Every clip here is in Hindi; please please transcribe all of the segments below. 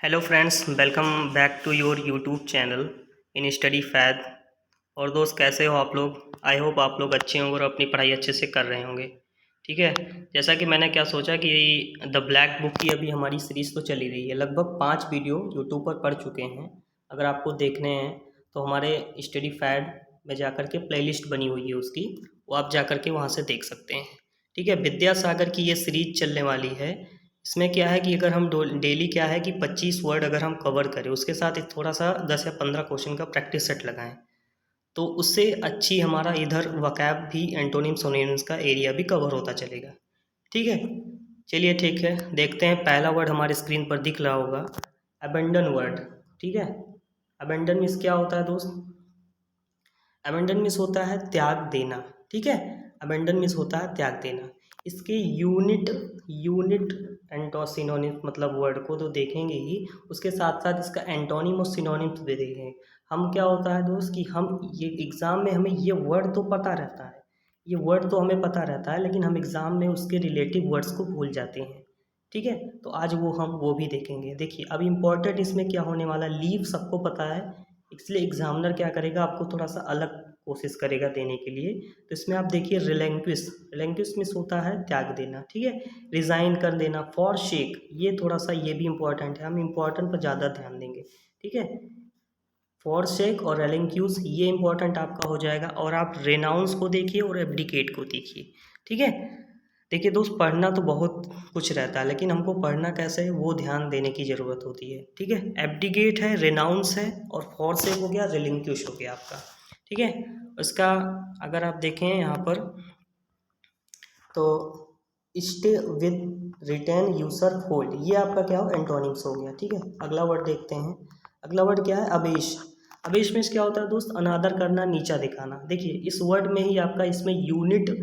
Hello friends, welcome back to your YouTube channel in study फैद। और दोस्त, कैसे हो आप लोग? आई होप आप लोग अच्छे होंगे और अपनी पढ़ाई अच्छे से कर रहे होंगे। ठीक है। जैसा कि मैंने क्या सोचा कि द ब्लैक बुक की अभी हमारी सीरीज़ तो चली रही है, लगभग 5 वीडियो यूट्यूब पर पड़ चुके हैं। अगर आपको देखने हैं तो हमारे स्टडी फैड में जाकर के प्लेलिस्ट बनी हुई है उसकी, वो आप जाकर के वहाँ से देख सकते हैं। ठीक है। विद्यासागर की ये सीरीज चलने वाली है। इसमें क्या है कि अगर हम डेली क्या है कि 25 वर्ड अगर हम कवर करें, उसके साथ एक थोड़ा सा 10 या 15 क्वेश्चन का प्रैक्टिस सेट लगाएं, तो उससे अच्छी हमारा इधर वकैब भी, एंटोनिम सिनोनिम्स का एरिया भी कवर होता चलेगा। ठीक है। चलिए ठीक है, देखते हैं। पहला वर्ड हमारे स्क्रीन पर दिख रहा होगा, अबेंडन वर्ड। ठीक है। अबेंडन मीन्स क्या होता है दोस्त? अबेंडन मीन्स होता है त्याग देना। ठीक है। अबेंडन मीन्स होता है त्याग देना। इसके यूनिट यूनिट सिनोनिम मतलब वर्ड को तो देखेंगे ही, उसके साथ साथ इसका एंटोनिम और सिनोनिम्स भी देखेंगे। हम क्या होता है दोस्त कि हम ये एग्ज़ाम में हमें ये वर्ड तो पता रहता है, ये वर्ड तो हमें पता रहता है, लेकिन हम एग्ज़ाम में उसके रिलेटिव वर्ड्स को भूल जाते हैं। ठीक है। तो आज हम वो भी देखेंगे। देखिए, अब इम्पोर्टेंट इसमें क्या होने वाला, लीव सबको पता है, इसलिए एग्जामिनर क्या करेगा, आपको थोड़ा सा अलग कोशिश करेगा देने के लिए। तो इसमें आप देखिए, रिलेंक्विश। रिलेंक्विश मीन्स होता है त्याग देना। ठीक है। रिज़ाइन कर देना। फॉर शेक, ये थोड़ा सा ये भी इम्पोर्टेंट है, हम इम्पोर्टेंट पर ज़्यादा ध्यान देंगे। ठीक है। फॉर शेक और रेलिंक्यूज ये इंपॉर्टेंट आपका हो जाएगा। और आप रेनाउंस को देखिए और एब्डिकेट को देखिए। ठीक है। देखिए दोस्त, पढ़ना तो बहुत कुछ रहता है, लेकिन हमको पढ़ना कैसे है वो ध्यान देने की ज़रूरत होती है। ठीक है। एब्डिकेट है, रेनाउंस है, और फॉर शेक हो गया, रेलिंक्यूश हो गया आपका। ठीक है। उसका अगर आप देखें यहाँ पर, तो स्टे विद रिटेन यूसर होल्ड, ये आपका क्या हो, एंटोनिम्स हो गया। ठीक है। अगला वर्ड देखते हैं। अगला वर्ड क्या है, अबेश। अबेश में क्या होता है दोस्त? अनादर करना, नीचा दिखाना। देखिए, इस वर्ड में ही आपका इसमें यूनिट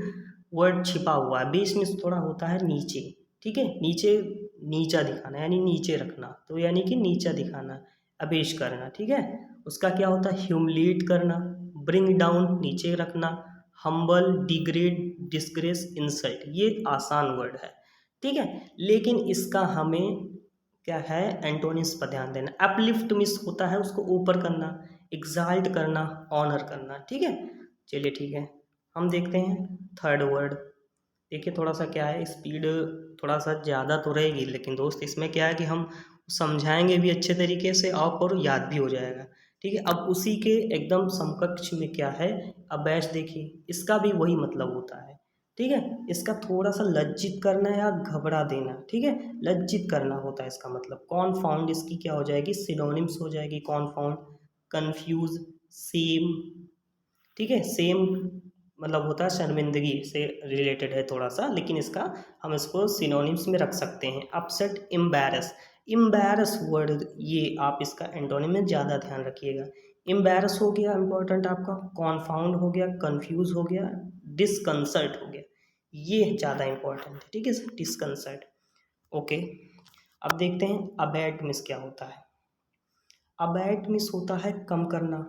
वर्ड छिपा हुआ है। बेस में थोड़ा होता है नीचे। ठीक है। नीचे, नीचा दिखाना यानी नीचे रखना, तो यानी कि नीचा दिखाना, अबेश करना। ठीक है। उसका क्या होता है, ह्यूमिलेट करना, ब्रिंग डाउन, नीचे रखना, हम्बल, डिग्रेड, डिस्ग्रेस, इंसल्ट। ये आसान वर्ड है। ठीक है। लेकिन इसका हमें क्या है, एंटोनिम्स पर ध्यान देना। अपलिफ्ट मिस होता है उसको ऊपर करना, एग्जाल्ट करना, ऑनर करना। ठीक है। चलिए ठीक है, हम देखते हैं थर्ड वर्ड। देखिए, थोड़ा सा क्या है, स्पीड थोड़ा सा ज़्यादा तो रहेगी, लेकिन दोस्त इसमें क्या है कि हम समझाएंगे भी अच्छे तरीके से और याद भी हो जाएगा। ठीक है। अब उसी के एकदम समकक्ष में क्या है, अबैश। देखिए, इसका भी वही मतलब होता है। ठीक है। इसका थोड़ा सा लज्जित करना या घबरा देना। ठीक है। लज्जित करना होता है इसका मतलब। कॉन्फाउंड इसकी क्या हो जाएगी, सिनोनिम्स हो जाएगी। कॉन्फाउंड, कंफ्यूज, सेम। ठीक है। सेम मतलब होता है शर्मिंदगी से रिलेटेड है थोड़ा सा, लेकिन इसका हम इसको सिनोनिम्स में रख सकते हैं। Upset, embarrass. एम्बैरस वर्ड, ये आप इसका एंटोनिम में ज़्यादा ध्यान रखिएगा। एम्बैरस हो गया इंपॉर्टेंट आपका, कॉन्फाउंड हो गया, कंफ्यूज हो गया, डिसकंसर्ट हो गया, ये ज़्यादा इंपॉर्टेंट है। ठीक है। डिसकंसर्ट। ओके। अब देखते हैं अबैट मिस क्या होता है। अबैट मिस होता है कम करना।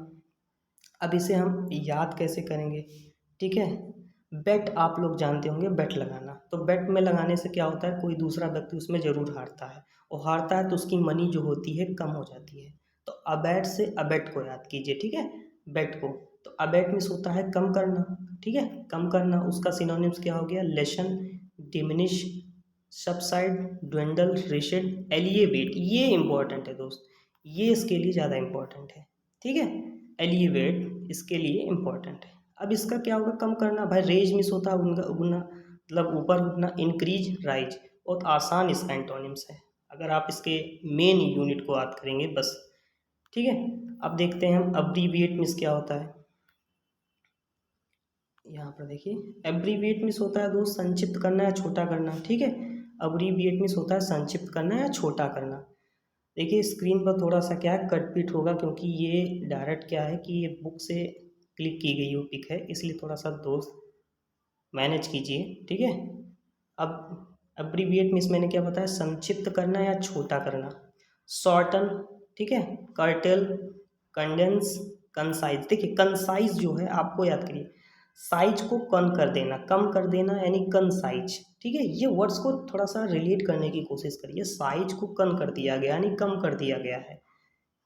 अब इसे हम याद कैसे करेंगे? ठीक है। बेट आप लोग जानते होंगे, बेट लगाना। तो बेट में लगाने से क्या होता है, कोई दूसरा व्यक्ति उसमें ज़रूर हारता है, और हारता है तो उसकी मनी जो होती है कम हो जाती है। तो अबैट से अबेट को याद कीजिए। ठीक है। बेट को, तो अबैट मीन्स होता है कम करना। ठीक है। कम करना, उसका सिनोनिम्स क्या हो गया, लेशन, डिमिनिश, सबसाइड, ड्वेंडल, रेशेड, एलिएवेट। ये इंपॉर्टेंट है दोस्त, ये इसके लिए ज़्यादा इंपॉर्टेंट है। ठीक है। एलिवेट इसके लिए इम्पोर्टेंट है। अब इसका क्या होगा, कम करना। भाई, रेज मिस होता है उगना, मतलब ऊपर उठना, इंक्रीज, राइज। बहुत आसान इसका एंटोनिम्स है, अगर आप इसके मेन यूनिट को याद करेंगे बस। ठीक है। अब देखते हैं हम अब्रीविएट मिस क्या होता है। यहाँ पर देखिए, एब्रीविएट मिस होता है दोस्त संक्षिप्त करना या छोटा करना। ठीक है। अब्रीविएट मिस होता है संक्षिप्त करना या छोटा करना। देखिए, स्क्रीन पर थोड़ा सा क्या है, कट पिट होगा, क्योंकि ये डायरेक्ट क्या है कि ये बुक से क्लिक की गई वो पिक है, इसलिए थोड़ा सा दोस्त मैनेज कीजिए। ठीक है। अब अब्रीविएट मीन्स मैंने क्या बताया, संक्षिप्त करना या छोटा करना। शॉर्टन, ठीक है, कर्टेल, कंडेंस, कंसाइज। देखिए, कंसाइज जो है आपको याद करिए, साइज को कम कर देना यानी कंसाइज, ठीक है। ये वर्ड्स को थोड़ा सा रिलेट करने की कोशिश करिए। साइज को कम कर दिया गया यानी कम कर दिया गया है,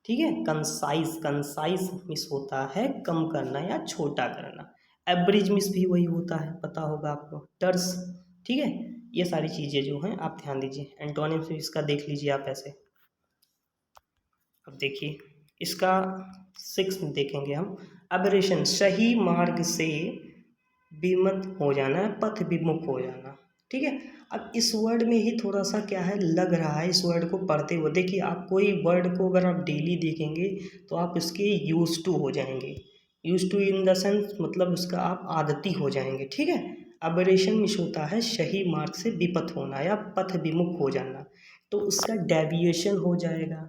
ठीक है। कंसाइज, कंसाइज मिस होता है कम करना या छोटा करना। एवरेज मिस भी वही होता है, पता होगा आपको। टर्स, ठीक है। ये सारी चीज़ें जो हैं आप ध्यान दीजिए। एंटोनिम्स इसका देख लीजिए आप ऐसे। अब देखिए इसका 6 में देखेंगे हम। अबरेशन, सही मार्ग से विमत हो जाना, पथ विमुख हो जाना, ठीक है। अब इस वर्ड में ही थोड़ा सा क्या है लग रहा है, इस वर्ड को पढ़ते हुए देखिए आप कोई वर्ड को अगर आप डेली देखेंगे तो आप इसके यूज टू हो जाएंगे। Use to in the sense मतलब उसका आप आदती हो जाएंगे, ठीक है। अबरेशन मिस होता है सही मार्ग से विपथ होना या पथ विमुख हो जाना, तो उसका डेविएशन हो जाएगा,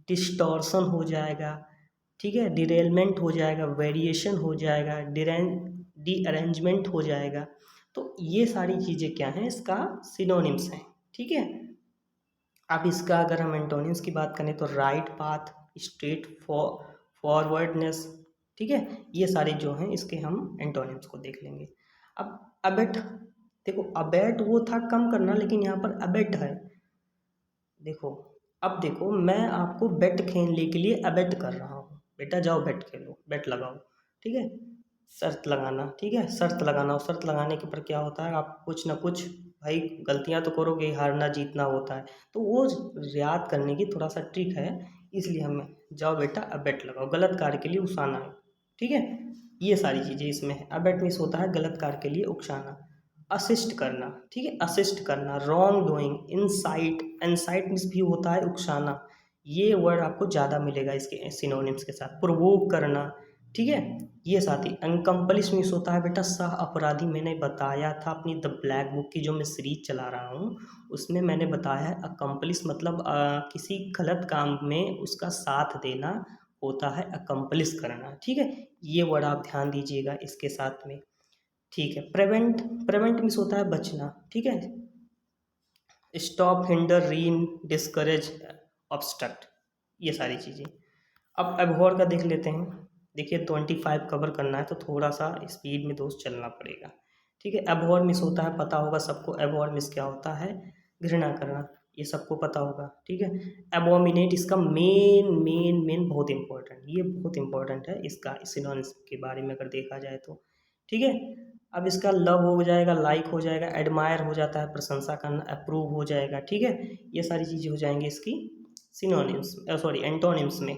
डिस्टॉर्शन हो जाएगा, ठीक है, डिरेलमेंट हो जाएगा, वेरिएशन हो जाएगा, डी अरेंजमेंट हो जाएगा। तो ये सारी चीज़ें क्या हैं, इसका सिनोनिम्स हैं, ठीक है। अब इसका अगर हम एंटोनिम्स की बात करें तो राइट पाथ, स्ट्रेट फॉरवर्डनेस, ठीक है। ये सारे जो हैं इसके हम एंटोनिम्स को देख लेंगे। अब अबेट, देखो अबेट वो था कम करना, लेकिन यहाँ पर अबेट है। देखो अब देखो मैं आपको बेट खेलने के लिए अबेट कर रहा हूँ, बेटा जाओ बेट खेलो, बेट लगाओ, ठीक है। शर्त लगाना, ठीक है, शर्त लगाना। और शर्त लगाने के पर क्या होता है, आप कुछ ना कुछ भाई गलतियाँ तो करोगे, हारना जीतना होता है, तो वो याद करने की थोड़ा सा ट्रिक है। इसलिए हमें जाओ बेटा अब बेट लगाओ, गलत कार्य के लिए उकसाना है, ठीक है। ये सारी चीज़ें इसमें है। अबेट मिस होता है गलत कार्य के लिए उकसाना। असिस्ट करना, ठीक है, असिस्ट करना, wrong doing, insight, insight miss भी होता है उकसाना। ये वर्ड आपको ज़्यादा मिलेगा इसके सिनोनिम्स के साथ। प्रोवोक करना, ठीक है। ये साथ ही अनकम्पलिश मिस होता है बेटा सह अपराधी। मैंने बताया था अपनी द ब्लैक बुक की जो मैं सीरीज चला रहा हूँ उसमें मैंने बताया है अकम्पलिश मतलब किसी गलत काम में उसका साथ देना होता है अकम्पलिश करना, ठीक है। ये वर्ड आप ध्यान दीजिएगा इसके साथ में, ठीक है। प्रिवेंट, प्रिवेंट मिस होता है बचना, ठीक है। Stop, hinder, rein, discourage, obstruct, ये सारी चीज़ें। अब एबहॉर का देख लेते हैं। देखिए 25 कवर करना है तो थोड़ा सा स्पीड में दोस्त चलना पड़ेगा, ठीक है। एबहॉर मिस होता है, पता होगा सबको एबहॉर मिस क्या होता है, घृणा करना, ये सबको पता होगा, ठीक है। एबोमिनेट, इसका मेन मेन मेन बहुत इंपॉर्टेंट, ये बहुत इंपॉर्टेंट है इसका सिनोनिम्स के बारे में अगर देखा जाए तो, ठीक है। अब इसका लव हो जाएगा, लाइक हो जाएगा, एडमायर हो जाता है प्रशंसा करना, अप्रूव हो जाएगा, ठीक है। ये सारी चीज़ें हो जाएंगी इसकी सिनोनिम्स, सॉरी एंटोनिम्स में।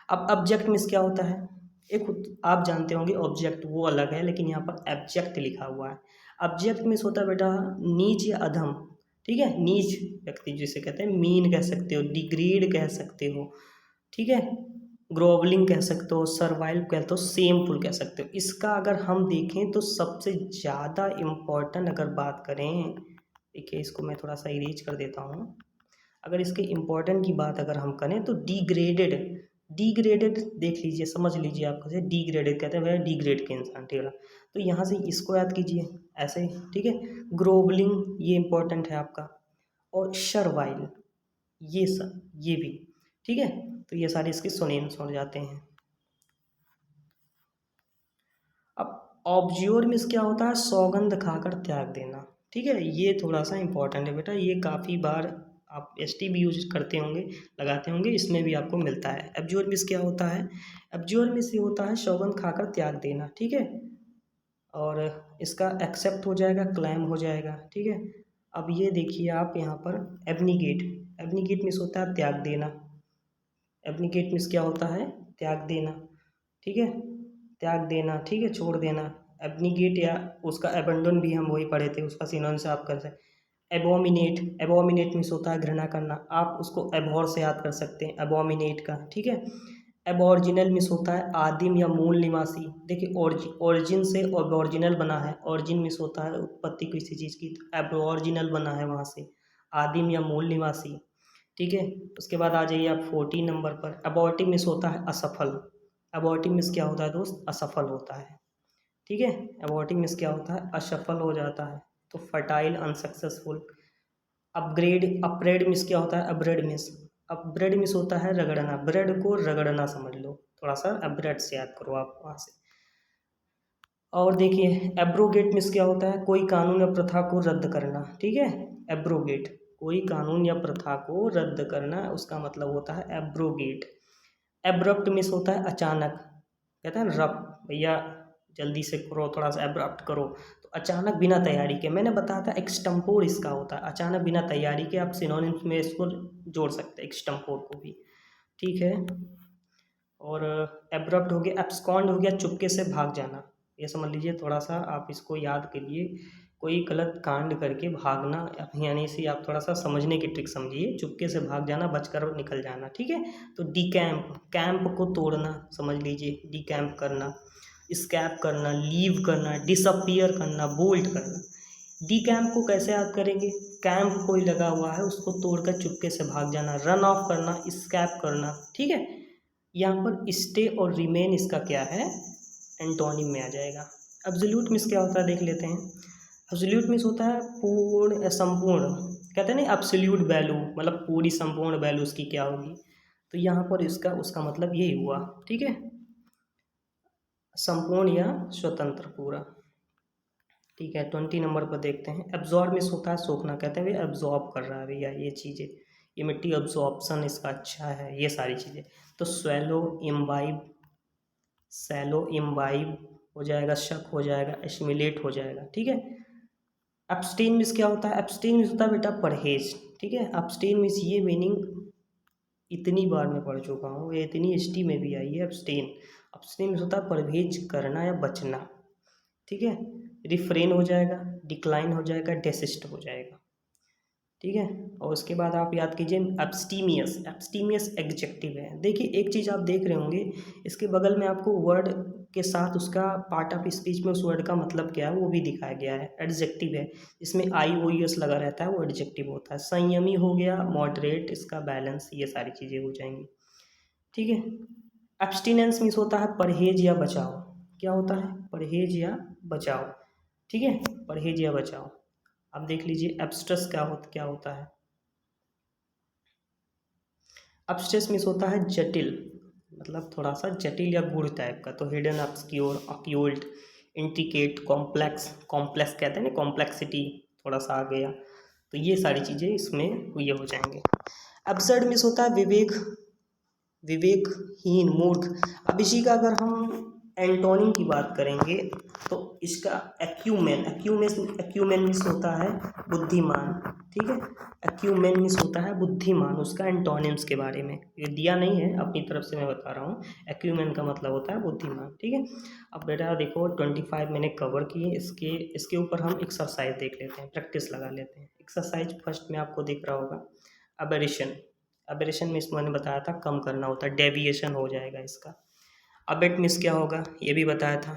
अब ऑब्जेक्ट मिस क्या होता है, एक आप जानते होंगे ऑब्जेक्ट वो अलग है, लेकिन यहाँ पर एब्जेक्ट लिखा हुआ है। ऑब्जेक्ट मिस होता है बेटा नीच या अधम, ठीक है। नीच व्यक्ति जिसे कहते हैं, मीन कह सकते हो, डिग्रेड कह सकते हो, ठीक है, ग्रोवलिंग कह सकते हो, सर्वाइव कहते हो, सेमफुल कह सकते हो। इसका अगर हम देखें तो सबसे ज़्यादा इम्पोर्टेंट अगर बात करें, देखिए इसको मैं थोड़ा सा इरेज कर देता हूँ। अगर इसके इम्पोर्टेंट की बात अगर हम करें तो डिग्रेडेड, डिग्रेडेड देख लीजिए, समझ लीजिए आप कैसे डिग्रेडेड कहते हैं, वह डिग्रेड के इंसान, ठीक है। तो यहाँ से इसको याद कीजिए ऐसे ही, ठीक है। ग्रोवलिंग ये इम्पोर्टेंट है आपका, और शर्वाइल, ये सब ये भी, ठीक है। तो ये सारे इसके सिनोनिम्स हो जाते हैं। अब ऑब्ज्योर में क्या होता है, सौगंध खाकर त्याग देना, ठीक है। ये थोड़ा सा इंपॉर्टेंट है बेटा, ये काफ़ी बार आप एसटी भी यूज करते होंगे, लगाते होंगे, इसमें भी आपको मिलता है। एब्ज्योर मिस क्या होता है, एब्ज्योर मिस ये होता है सौगंध खाकर त्याग देना, ठीक है। और इसका एक्सेप्ट हो जाएगा, क्लेम हो जाएगा, ठीक है। अब ये देखिए आप यहाँ पर एब्निगेट, एब्निगेट मिस होता है त्याग देना, एब्निगेट मीन्स क्या होता है, त्याग देना, ठीक है, त्याग देना, ठीक है, छोड़ देना। एब्निगेट या उसका एबंडन भी हम वही पढ़े थे, उसका सिनोनिम से आप कर सकते। एबोमिनेट, एबोमिनेट मीन्स होता है घृणा करना, आप उसको एबहॉर से याद कर सकते हैं एबोमिनेट का, ठीक है। एबॉर्जिनल मिस होता है आदिम या मूल निवासी, देखिए ओरिजिन से ऑरिजिनल बना है, ओरिजिन मिस होता है उत्पत्ति किसी चीज़ की, तो एबॉर्जिनल बना है वहाँ से, आदिम या मूल निवासी, ठीक है। उसके बाद आ जाइए आप 14 नंबर पर। अबॉर्टिव मिस होता है असफल, अबॉर्टिव मिस क्या होता है दोस्त, असफल होता है, ठीक है। अबॉर्टिव मिस क्या होता है, असफल हो जाता है, तो fertile, unsuccessful. Upgrade, upgrade miss क्या होता है, अपग्रेड मिस, अपग्रेड मिस होता है रगड़ना, ब्रेड को रगड़ना समझ लो, थोड़ा सा अपग्रेड से याद करो आप वहाँ से। और देखिए एब्रोगेट मीन्स क्या होता है, कोई कानून या प्रथा को रद्द करना, ठीक है। एब्रोगेट कोई कानून या प्रथा को रद्द करना, उसका मतलब होता है एब्रोगेट। एब्रप्ट मीन्स होता है अचानक, कहते हैं ना रफ, भैया जल्दी से करो, थोड़ा सा एब्रप्ट करो, तो अचानक बिना तैयारी के। मैंने बताया था एक्सटम्पोर इसका होता है, अचानक बिना तैयारी के। आप सिनोनिम्स में इसको जोड़ सकते हैं एक्सटम्पोर को भी, ठीक है। और एब्रप्ट हो गया, एब्सकॉन्ड हो गया, चुपके से भाग जाना। ये समझ लीजिए, थोड़ा सा आप इसको याद करिए, कोई गलत कांड करके भागना, यानी से आप थोड़ा सा समझने की ट्रिक समझिए, चुपके से भाग जाना, बचकर निकल जाना, ठीक है। तो डिकैम्प, कैंप को तोड़ना समझ लीजिए, डिकैम्प करना। स्कैप करना, लीव करना, डिसअपियर करना, बोल्ट करना। डिकैम्प को कैसे याद करेंगे, कैंप कोई लगा हुआ है उसको तोड़कर चुपके से भाग जाना, रन ऑफ करना, स्कैप करना, ठीक है। यहाँ पर स्टे और रिमेन इसका क्या है, एंटोनिम में आ जाएगा। एब्सोल्यूट मीन्स क्या होता है देख लेते हैं। एब्सोल्यूट मीन्स होता है पूर्ण या संपूर्ण, कहते हैं ना एब्सोल्यूट वैल्यू, मतलब पूरी संपूर्ण वैल्यू उसकी क्या होगी। तो यहाँ पर इसका उसका मतलब यही हुआ, ठीक है, संपूर्ण या स्वतंत्र पूरा, ठीक है। 20 नंबर पर देखते हैं। एब्जॉर्ब मीन्स होता है सोखना, कहते हैं भैया एब्जॉर्ब कर रहा है भैया ये चीज़ें, ये मिट्टी एब्जॉर्प्शन इसका अच्छा है, ये सारी चीज़ें। तो स्वेलो, इम्बाइब, सैलो, इम्बाइब हो जाएगा, शक हो जाएगा, एसिमिलेट हो जाएगा, ठीक है। एब्सटेन मीन्स क्या होता है, एब्सटेन मीन्स होता है बेटा परहेज, ठीक है। एब्सटेन मीन्स ये मीनिंग इतनी बार मैं पढ़ चुका हूँ, ये इतनी एसटी में भी आई है। एब्सटेन, एब्सटेन मीन्स होता है परहेज करना या बचना, ठीक है। रिफ्रेन हो जाएगा, डिक्लाइन हो जाएगा, डेसिस्ट हो जाएगा, ठीक है। और उसके बाद आप याद कीजिए एब्सटीमियस, एब्सटीमियस एडजेक्टिव है। देखिए एक चीज़ आप देख रहे होंगे, इसके बगल में आपको वर्ड के साथ उसका पार्ट ऑफ स्पीच में उस वर्ड का मतलब क्या है वो भी दिखाया गया है, एडजेक्टिव है। इसमें आई ओ एस लगा रहता है, वो एडजेक्टिव होता है। संयमी हो गया, मॉडरेट, इसका बैलेंस, ये सारी चीज़ें हो जाएंगी, ठीक है। एब्सटिनेंस मीन्स होता है परहेज या बचाव, क्या होता है, परहेज या बचाव, ठीक है, परहेज या बचाव। अब देख लीजिए एब्स्ट्रस क्या होता है। एब्स्ट्रस मीन्स होता है जटिल, मतलब थोड़ा सा जटिल या गूढ़ टाइप का। तो hidden, obscure, occult, intricate, complex, complex कहते हैं ना, कॉम्प्लेक्सिटी थोड़ा सा आ गया। तो ये सारी चीज़ें इसमें ये हो जाएंगे। एब्सर्ड मीन्स होता है विवेक, विवेकहीन, मूर्ख। अब इसी का अगर हम एंटोनिम की बात करेंगे तो इसका एक्यूमेन, एक्यूमेन मीन्स होता है बुद्धिमान, ठीक है। एक्यूमेन मीन्स होता है बुद्धिमान, उसका एंटोनिम्स के बारे में ये दिया नहीं है, अपनी तरफ से मैं बता रहा हूँ। एक्यूमेन का मतलब होता है बुद्धिमान, ठीक है। अब बेटा देखो 25 मैंने कवर किए, इसके ऊपर हम एक्सरसाइज देख लेते हैं, प्रैक्टिस लगा लेते हैं। एक्सरसाइज फर्स्ट में आपको दिख रहा होगा, अबेरेशन। अबेरेशन में इसको मैंने बताया था कम करना होता है, डेविएशन हो जाएगा इसका। अबेट मिस क्या होगा ये भी बताया था,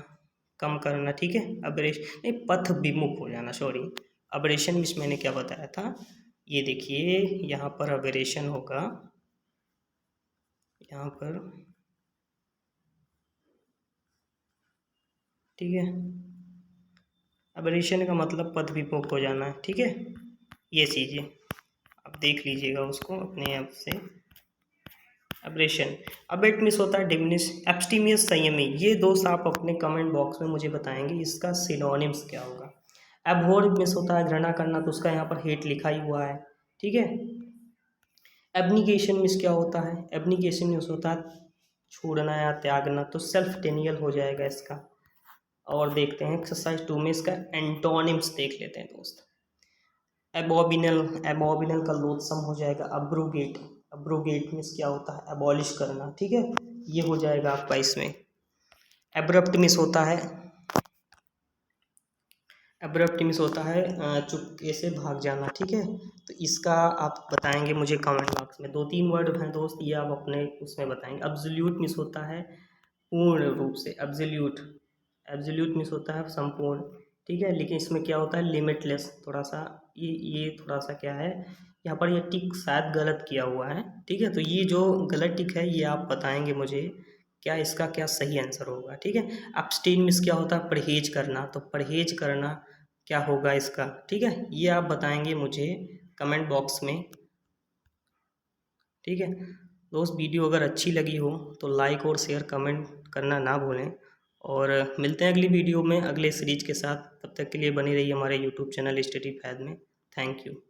कम करना, ठीक है। अबरेश नहीं, पथ विमुख हो जाना, सॉरी। अबरेशन मिस मैंने क्या बताया था, ये देखिए यहाँ पर अबरेशन होगा, यहाँ पर, ठीक है। अबरेशन का मतलब पथ विमुख हो जाना है, ठीक है। ये चीज़ें आप देख लीजिएगा उसको अपने आप से। अब्रेशन, अबेट मिस होता है डिमिनिश, एब्स्टीमियस संयमी। ये दो आप अपने कमेंट बॉक्स में मुझे बताएंगे इसका सिनोनिम्स क्या होगा। एबहोर मिस होता है घृणा करना, तो उसका यहाँ पर हेट लिखा ही हुआ है, ठीक है। एब्निगेशन मिस क्या होता है, एब्निगेशन मिस होता है छोड़ना या त्यागना, तो सेल्फ टेनियल हो जाएगा इसका। और देखते हैं एक्सरसाइज 2 में इसका एंटोनिम्स देख लेते हैं दोस्त। एबॉबिनल, एबॉबिनल का लोथसम हो जाएगा। अब्रोगेट, अब्रोगेट मीन्स क्या होता है, एबॉलिश करना, ठीक है। ये हो जाएगा आपका इसमें। एब्रप्ट मिस होता है, एब्रप्ट मिस होता है चुपके से भाग जाना, ठीक है। तो इसका आप बताएंगे मुझे कमेंट बॉक्स में, 2-3 वर्ड हैं दोस्त, ये आप अपने उसमें बताएंगे। अब्सोल्यूट मिस होता है पूर्ण रूप से, एब्सोल्यूट, एब्सोल्यूट मिस होता है संपूर्ण, ठीक है। लेकिन इसमें क्या होता है लिमिटलेस, थोड़ा सा ये थोड़ा सा क्या है, यहाँ पर ये टिक शायद गलत किया हुआ है, ठीक है। तो ये जो गलत टिक है ये आप बताएंगे मुझे, क्या इसका क्या सही आंसर होगा, ठीक है। अब्सटेन मिस क्या होता है परहेज करना, तो परहेज करना क्या होगा इसका, ठीक है। ये आप बताएंगे मुझे कमेंट बॉक्स में, ठीक है। दोस्त वीडियो अगर अच्छी लगी हो तो लाइक और शेयर कमेंट करना ना भूलें। और मिलते हैं अगली वीडियो में अगले सीरीज के साथ। तब तक के लिए बने रहिए हमारे यूट्यूब चैनल स्टडी फैद में। Thank you.